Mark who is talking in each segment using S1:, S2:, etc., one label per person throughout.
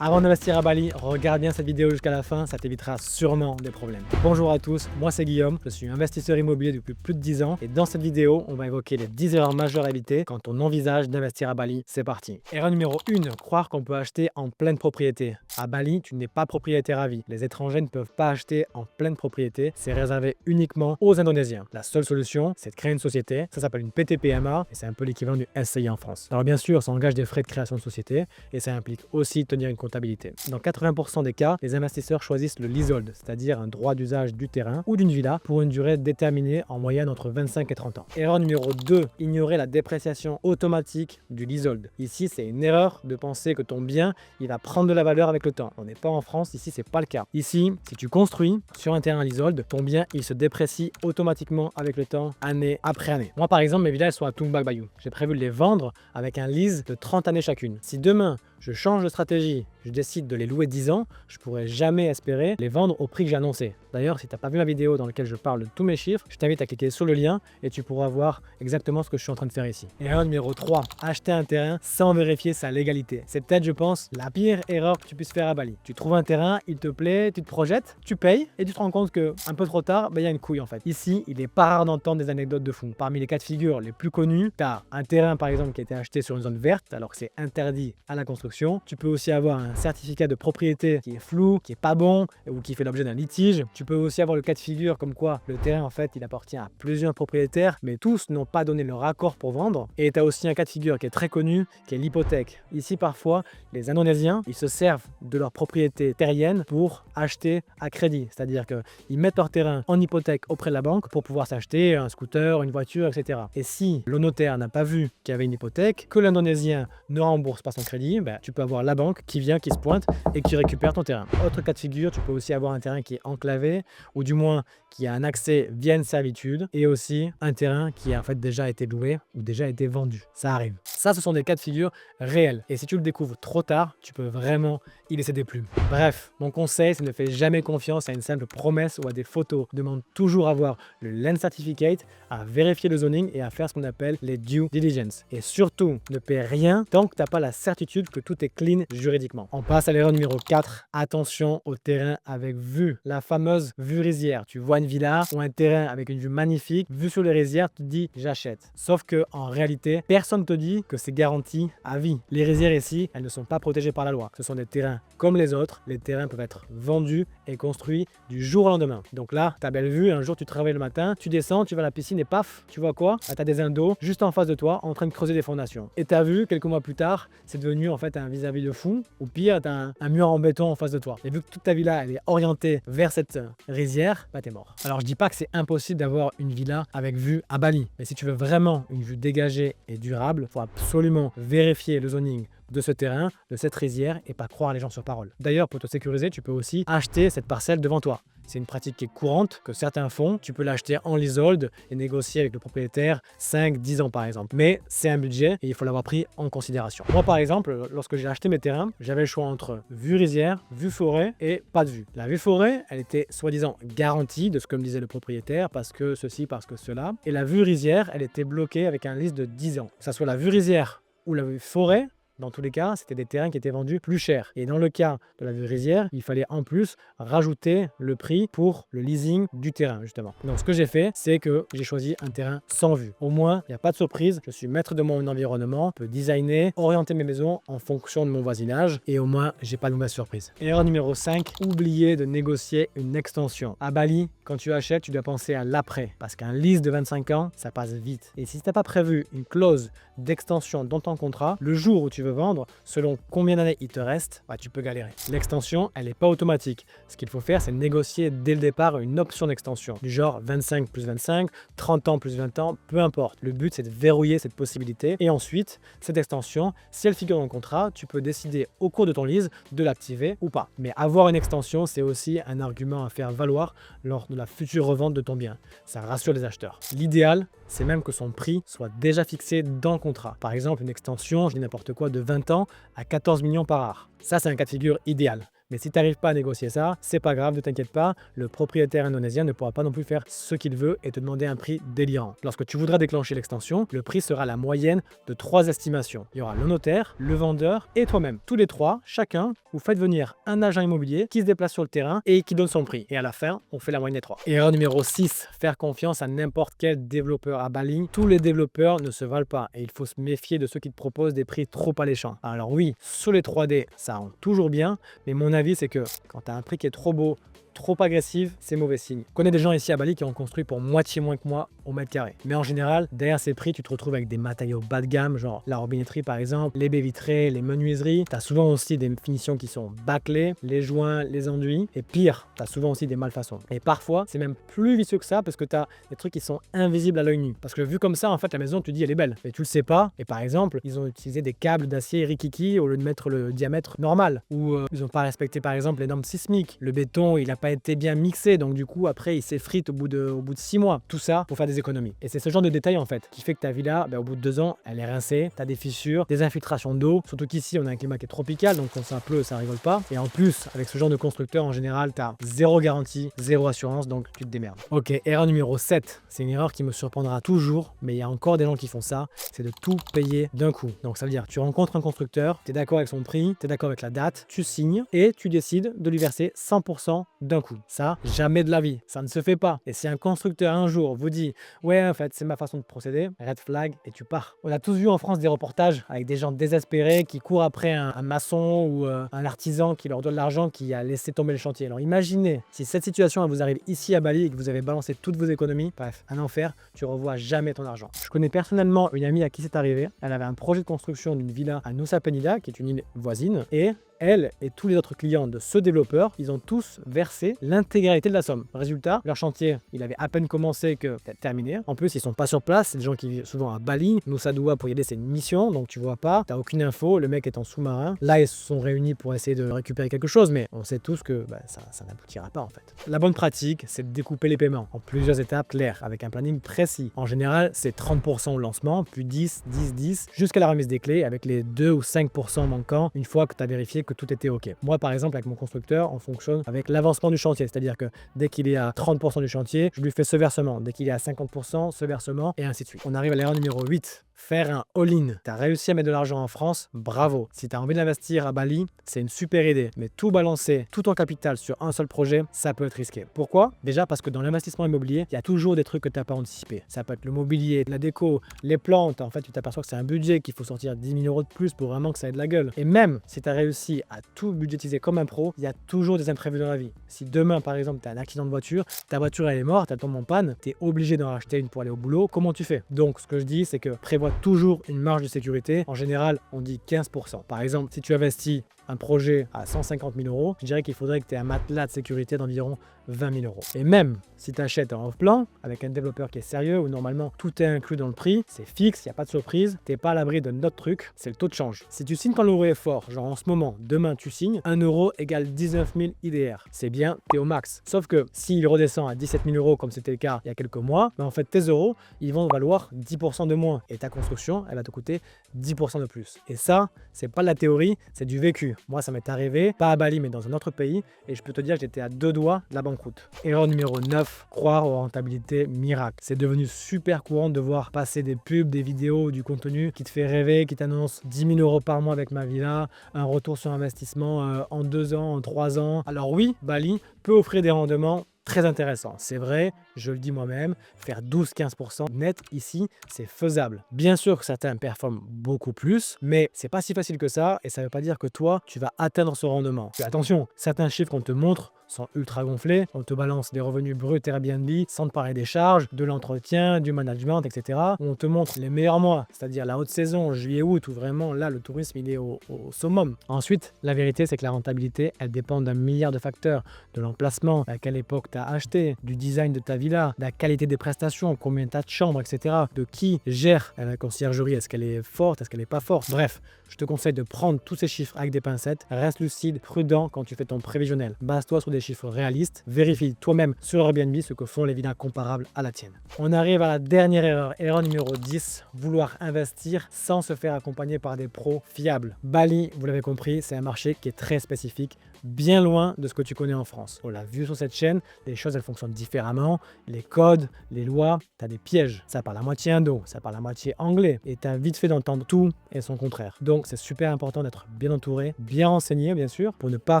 S1: Avant d'investir à Bali, regarde bien cette vidéo jusqu'à la fin, ça t'évitera sûrement des problèmes. Bonjour à tous, moi c'est Guillaume, je suis investisseur immobilier depuis plus de 10 ans et dans cette vidéo, on va évoquer les 10 erreurs majeures à éviter quand on envisage d'investir à Bali. C'est parti. Erreur numéro 1, croire qu'on peut acheter en pleine propriété. À Bali, tu n'es pas propriétaire à vie. Les étrangers ne peuvent pas acheter en pleine propriété, c'est réservé uniquement aux Indonésiens. La seule solution, c'est de créer une société, ça s'appelle une PTPMA et c'est un peu l'équivalent du SCI en France. Alors bien sûr, ça engage des frais de création de société et ça implique aussi de tenir une comptabilité. Dans 80% des cas, les investisseurs choisissent le leasehold, c'est-à-dire un droit d'usage du terrain ou d'une villa pour une durée déterminée en moyenne entre 25 et 30 ans. Erreur numéro 2, ignorer la dépréciation automatique du leasehold. Ici, c'est une erreur de penser que ton bien, il va prendre de la valeur avec le temps. On n'est pas en France, ici, c'est pas le cas. Ici, si tu construis sur un terrain leasehold, ton bien, il se déprécie automatiquement avec le temps, année après année. Moi, par exemple, mes villas, elles sont à Tumbak Bayou. J'ai prévu de les vendre avec un lease de 30 années chacune. Si demain, je change de stratégie, je décide de les louer 10 ans, je pourrais jamais espérer les vendre au prix que j'ai annoncé. D'ailleurs, si tu n'as pas vu ma vidéo dans laquelle je parle de tous mes chiffres, je t'invite à cliquer sur le lien et tu pourras voir exactement ce que je suis en train de faire ici. Erreur numéro 3, acheter un terrain sans vérifier sa légalité. C'est peut-être, je pense, la pire erreur que tu puisses faire à Bali. Tu trouves un terrain, il te plaît, tu te projettes, tu payes et tu te rends compte que un peu trop tard, il y a une couille en fait. Ici, il est pas rare d'entendre des anecdotes de fou. Parmi les cas de figure les plus connus, tu as un terrain par exemple qui a été acheté sur une zone verte alors que c'est interdit à la construction. Tu peux aussi avoir un certificat de propriété qui est flou, qui est pas bon ou qui fait l'objet d'un litige. Tu peux aussi avoir le cas de figure comme quoi le terrain en fait il appartient à plusieurs propriétaires mais tous n'ont pas donné leur accord pour vendre. Et tu as aussi un cas de figure qui est très connu qui est l'hypothèque. Ici parfois les Indonésiens ils se servent de leur propriété terrienne pour acheter à crédit. C'est-à-dire qu'ils mettent leur terrain en hypothèque auprès de la banque pour pouvoir s'acheter un scooter, une voiture, etc. Et si le notaire n'a pas vu qu'il y avait une hypothèque, que l'Indonésien ne rembourse pas son crédit, tu peux avoir la banque qui vient, qui se pointe et qui récupère ton terrain. Autre cas de figure, tu peux aussi avoir un terrain qui est enclavé ou du moins qui a un accès via une servitude et aussi un terrain qui a en fait déjà été loué ou déjà été vendu. Ça arrive. Ça, ce sont des cas de figure réels. Et si tu le découvres trop tard, tu peux vraiment y laisser des plumes. Bref, mon conseil, c'est ne fais jamais confiance à une simple promesse ou à des photos. Demande toujours à avoir le land certificate, à vérifier le zoning et à faire ce qu'on appelle les due diligence. Et surtout, ne paie rien tant que tu n'as pas la certitude que tout est clean juridiquement. On passe à l'erreur numéro 4. Attention au terrain avec vue. La fameuse vue rizière. Tu vois une villa ou un terrain avec une vue magnifique, vue sur les rizières, tu te dis j'achète. Sauf que en réalité, personne ne te dit que c'est garanti à vie. Les rizières ici, elles ne sont pas protégées par la loi. Ce sont des terrains comme les autres. Les terrains peuvent être vendus et construits du jour au lendemain. Donc là, ta belle vue, un jour tu travailles le matin, tu descends, tu vas à la piscine et paf, tu vois quoi? Tu as des indos juste en face de toi en train de creuser des fondations. Et tu as vu, quelques mois plus tard, c'est devenu en fait un vis-à-vis de fou. Ou pire, tu as un mur en béton en face de toi. Et vu que toute ta villa, elle est orientée vers cette rizière, t'es mort. Alors je dis pas que c'est impossible d'avoir une villa avec vue à Bali. Mais si tu veux vraiment une vue dégagée et durable, il faut absolument vérifier le zoning de ce terrain, de cette rizière et pas croire les gens sur parole. D'ailleurs, pour te sécuriser, tu peux aussi acheter cette parcelle devant toi. C'est une pratique qui est courante, que certains font. Tu peux l'acheter en leasehold et négocier avec le propriétaire 5-10 ans par exemple. Mais c'est un budget et il faut l'avoir pris en considération. Moi par exemple, lorsque j'ai acheté mes terrains, j'avais le choix entre vue rizière, vue forêt et pas de vue. La vue forêt, elle était soi-disant garantie de ce que me disait le propriétaire parce que ceci, parce que cela. Et la vue rizière, elle était bloquée avec un lease de 10 ans. Que ça soit la vue rizière ou la vue forêt, dans tous les cas, c'était des terrains qui étaient vendus plus cher. Et dans le cas de la vue rizière, il fallait en plus rajouter le prix pour le leasing du terrain, justement. Donc, ce que j'ai fait, c'est que j'ai choisi un terrain sans vue. Au moins, il n'y a pas de surprise. Je suis maître de mon environnement, je peux designer, orienter mes maisons en fonction de mon voisinage. Et au moins, j'ai pas de mauvaise surprise. Erreur numéro 5, oublier de négocier une extension. À Bali, quand tu achètes, tu dois penser à l'après. Parce qu'un lease de 25 ans, ça passe vite. Et si tu n'as pas prévu une clause d'extension dans ton contrat, le jour où tu veux vendre, selon combien d'années il te reste, tu peux galérer. L'extension, elle n'est pas automatique. Ce qu'il faut faire, c'est négocier dès le départ une option d'extension, du genre 25 plus 25, 30 ans plus 20 ans, peu importe. Le but, c'est de verrouiller cette possibilité et ensuite, cette extension, si elle figure dans le contrat, tu peux décider au cours de ton lease de l'activer ou pas. Mais avoir une extension, c'est aussi un argument à faire valoir lors de la future revente de ton bien. Ça rassure les acheteurs. L'idéal, c'est même que son prix soit déjà fixé dans le contrat. Par exemple, une extension, je dis n'importe quoi, de 20 ans à 14 millions par art. Ça, c'est un cas de figure idéal. Mais si tu n'arrives pas à négocier ça, c'est pas grave, ne t'inquiète pas, le propriétaire indonésien ne pourra pas non plus faire ce qu'il veut et te demander un prix délirant. Lorsque tu voudras déclencher l'extension, le prix sera la moyenne de 3 estimations. Il y aura le notaire, le vendeur et toi-même. Tous les trois, chacun, vous faites venir un agent immobilier qui se déplace sur le terrain et qui donne son prix. Et à la fin, on fait la moyenne des 3. Erreur numéro 6, faire confiance à n'importe quel développeur à Bali. Tous les développeurs ne se valent pas et il faut se méfier de ceux qui te proposent des prix trop alléchants. Alors oui, sur les 3D, ça rend toujours bien, mais mon avis c'est que quand tu as un prix qui est trop beau, trop agressive, c'est mauvais signe. Je connais des gens ici à Bali qui ont construit pour moitié moins que moi au mètre carré. Mais en général, derrière ces prix, tu te retrouves avec des matériaux bas de gamme, genre la robinetterie par exemple, les baies vitrées, les menuiseries. Tu as souvent aussi des finitions qui sont bâclées, les joints, les enduits. Et pire, tu as souvent aussi des malfaçons. Et parfois, c'est même plus vicieux que ça parce que tu as des trucs qui sont invisibles à l'œil nu. Parce que vu comme ça, en fait, la maison, tu dis elle est belle. Mais tu le sais pas. Et par exemple, ils ont utilisé des câbles d'acier rikiki au lieu de mettre le diamètre normal. Ou ils n'ont pas respecté par exemple les normes sismiques. Le béton, il a pas été bien mixé, donc du coup après il s'effrite au bout de 6 mois. Tout ça pour faire des économies. Et c'est ce genre de détail en fait qui fait que ta villa, au bout de 2 ans, elle est rincée, t'as des fissures, des infiltrations d'eau, surtout qu'ici on a un climat qui est tropical, donc quand ça pleut, ça rigole pas. Et en plus, avec ce genre de constructeur, en général, t'as zéro garantie, zéro assurance, donc tu te démerdes. Ok, erreur numéro 7, c'est une erreur qui me surprendra toujours, mais il y a encore des gens qui font ça, c'est de tout payer d'un coup. Donc ça veut dire, tu rencontres un constructeur, tu es d'accord avec son prix, tu es d'accord avec la date, tu signes et tu décides de lui verser 100% d'un coup. Ça, jamais de la vie, ça ne se fait pas. Et si un constructeur un jour vous dit « Ouais, en fait, c'est ma façon de procéder », red flag et tu pars. On a tous vu en France des reportages avec des gens désespérés qui courent après un maçon ou un artisan qui leur donne l'argent, qui a laissé tomber le chantier. Alors imaginez si cette situation elle vous arrive ici à Bali et que vous avez balancé toutes vos économies, bref, un enfer, tu revois jamais ton argent. Je connais personnellement une amie à qui c'est arrivé. Elle avait un projet de construction d'une villa à Nusa Penida, qui est une île voisine, et elle et tous les autres clients de ce développeur, ils ont tous versé l'intégralité de la somme. Résultat, leur chantier, il avait à peine commencé que terminé. En plus, ils sont pas sur place, c'est des gens qui vivent souvent à Bali. Nusa Dua, pour y aller, c'est une mission, donc tu vois pas, t'as aucune info, le mec est en sous-marin. Là, ils se sont réunis pour essayer de récupérer quelque chose, mais on sait tous que ça n'aboutira pas en fait. La bonne pratique, c'est de découper les paiements en plusieurs étapes claires, avec un planning précis. En général, c'est 30% au lancement, puis 10, 10, 10, jusqu'à la remise des clés, avec les 2 ou 5% manquants, une fois que tu as vérifié que tout était OK. Moi, par exemple, avec mon constructeur, on fonctionne avec l'avancement du chantier, c'est-à-dire que dès qu'il est à 30% du chantier, je lui fais ce versement. Dès qu'il est à 50%, ce versement, et ainsi de suite. On arrive à l'erreur numéro 8. Faire un all-in. Tu as réussi à mettre de l'argent en France, bravo. Si tu as envie d'investir à Bali, c'est une super idée. Mais tout balancer, tout en capital sur un seul projet, ça peut être risqué. Pourquoi? Déjà parce que dans l'investissement immobilier, il y a toujours des trucs que tu n'as pas anticipé. Ça peut être le mobilier, la déco, les plantes. En fait, tu t'aperçois que c'est un budget qu'il faut sortir 10 000 € de plus pour vraiment que ça ait de la gueule. Et même si tu as réussi à tout budgétiser comme un pro, il y a toujours des imprévus dans la vie. Si demain, par exemple, tu as un accident de voiture, ta voiture elle est morte, elle tombe en panne, tu es obligé d'en racheter une pour aller au boulot, comment tu fais? Donc, ce que je dis, c'est que prévois toujours une marge de sécurité. En général, on dit 15%. Par exemple, si tu investis un projet à 150 000 €, je dirais qu'il faudrait que tu aies un matelas de sécurité d'environ 20 000 €. Et même si tu achètes en off-plan avec un développeur qui est sérieux, où normalement tout est inclus dans le prix, c'est fixe, il n'y a pas de surprise, tu n'es pas à l'abri de notre truc, c'est le taux de change. Si tu signes quand l'euro est fort, genre en ce moment, demain tu signes, 1 € égale 19 000 IDR. C'est bien, tu es au max. Sauf que s'il redescend à 17 000 € comme c'était le cas il y a quelques mois, en fait tes euros, ils vont valoir 10% de moins. Et ta construction, elle va te coûter 10% de plus. Et ça, c'est pas de la théorie, c'est du vécu. Moi, ça m'est arrivé, pas à Bali, mais dans un autre pays, et je peux te dire que j'étais à 2 doigts de la banqueroute. Erreur numéro 9, croire aux rentabilités miracles. C'est devenu super courant de voir passer des pubs, des vidéos, du contenu qui te fait rêver, qui t'annonce 10 000 € par mois avec ma villa, un retour sur investissement en 2 ans, en 3 ans. Alors oui, Bali peut offrir des rendements très intéressant. C'est vrai, je le dis moi-même, faire 12-15% net ici, c'est faisable. Bien sûr que certains performent beaucoup plus, mais c'est pas si facile que ça et ça veut pas dire que toi, tu vas atteindre ce rendement. Et attention, certains chiffres qu'on te montre sont ultra gonflés, on te balance des revenus bruts Airbnb sans te parler des charges, de l'entretien, du management, etc. On te montre les meilleurs mois, c'est-à-dire la haute saison, juillet-août, où vraiment là le tourisme il est au summum. Ensuite, la vérité c'est que la rentabilité, elle dépend d'un milliard de facteurs, de l'emplacement, à quelle époque tu as acheté, du design de ta villa, de la qualité des prestations, combien tu as de chambres, etc. De qui gère la conciergerie, est-ce qu'elle est forte, est-ce qu'elle n'est pas forte. Bref, je te conseille de prendre tous ces chiffres avec des pincettes, reste lucide, prudent quand tu fais ton prévisionnel. Base-toi sur des chiffres réalistes. Vérifie toi-même sur Airbnb ce que font les villas comparables à la tienne. On arrive à la dernière erreur, erreur numéro 10, vouloir investir sans se faire accompagner par des pros fiables. Bali, vous l'avez compris, c'est un marché qui est très spécifique, bien loin de ce que tu connais en France. On l'a vu sur cette chaîne, les choses elles fonctionnent différemment, les codes, les lois, tu as des pièges. Ça parle à moitié indo, ça parle à moitié anglais et tu as vite fait d'entendre tout et son contraire. Donc c'est super important d'être bien entouré, bien renseigné bien sûr, pour ne pas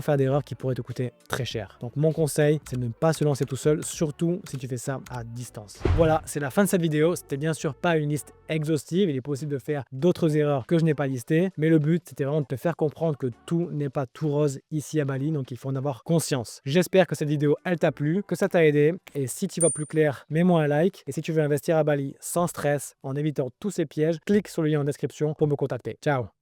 S1: faire d'erreurs qui pourraient te coûter très cher. Donc mon conseil, c'est de ne pas se lancer tout seul, surtout si tu fais ça à distance. Voilà, c'est la fin de cette vidéo. C'était bien sûr pas une liste exhaustive, il est possible de faire d'autres erreurs que je n'ai pas listées, mais le but c'était vraiment de te faire comprendre que tout n'est pas tout rose ici à Bali, donc il faut en avoir conscience. J'espère que cette vidéo elle t'a plu, que ça t'a aidé, et si tu vas plus clair, mets-moi un like, et si tu veux investir à Bali sans stress, en évitant tous ces pièges, clique sur le lien en description pour me contacter. Ciao!